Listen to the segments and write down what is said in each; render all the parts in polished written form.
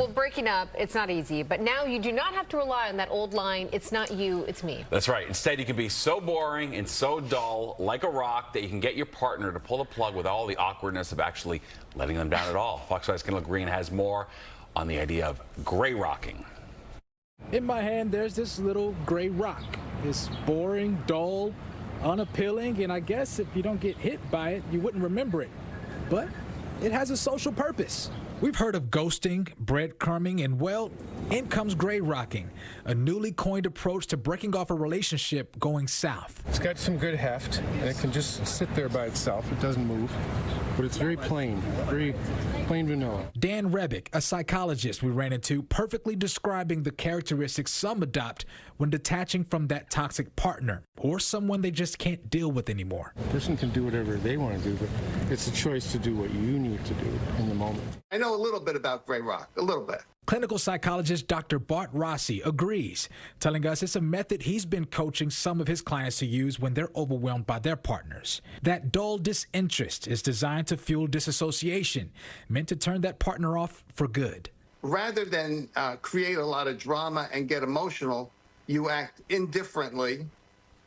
Well, breaking up, it's not easy, but now you do not have to rely on that old line, it's not you, it's me. That's right. Instead, you can be so boring and so dull, like a rock, that you can get your partner to pull the plug with all the awkwardness of actually letting them down at all. Fox 5's Kendall Green has more on the idea of gray rocking. In my hand, there's this little gray rock. It's boring, dull, unappealing, and I guess if you don't get hit by it, you wouldn't remember it. But it has a social purpose. We've heard of ghosting, breadcrumbing, and, well, in comes gray rocking, a newly coined approach to breaking off a relationship going south. It's got some good heft, and it can just sit there by itself. It doesn't move, but it's very plain vanilla. Dan Rebick, a psychologist we ran into, perfectly describing the characteristics some adopt when detaching from that toxic partner or someone they just can't deal with anymore. A person can do whatever they want to do, but it's a choice to do what you need to do in the moment. I know a little bit about gray rock, a little bit. Clinical psychologist Dr. Bart Rossi agrees, telling us it's a method he's been coaching some of his clients to use when they're overwhelmed by their partners. That dull disinterest is designed to fuel disassociation, meant to turn that partner off for good. Rather than create a lot of drama and get emotional, you act indifferently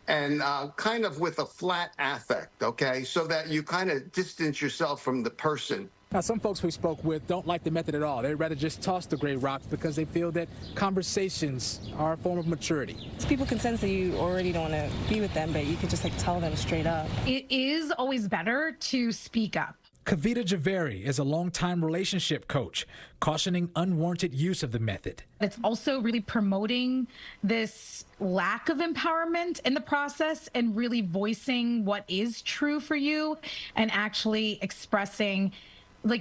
and kind of with a flat affect, okay? So that you kind of distance yourself from the person. Now, some folks we spoke with don't like the method at all. They'd rather just toss the gray rocks because they feel that conversations are a form of maturity. People can sense that you already don't want to be with them, but you can just tell them straight up. It is always better to speak up. Kavita Javeri is a longtime relationship coach, cautioning unwarranted use of the method. It's also really promoting this lack of empowerment in the process and really voicing what is true for you and actually expressing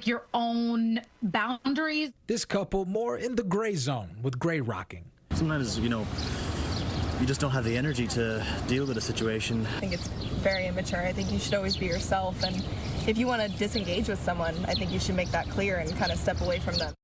your own boundaries. This couple more in the gray zone with gray rocking. Sometimes, you just don't have the energy to deal with a situation. I think it's very immature. I think you should always be yourself, and if you want to disengage with someone, I think you should make that clear and kind of step away from them.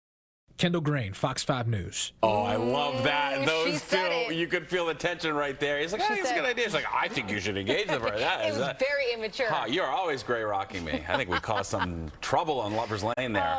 Kendall Green, Fox 5 News. Oh, I love that. Those two, it. you could feel the tension right there. He's like, that's a good idea. He's like, I think you should engage them right now. It was very immature. You're always gray rocking me. I think we caused some trouble on Lover's Lane there.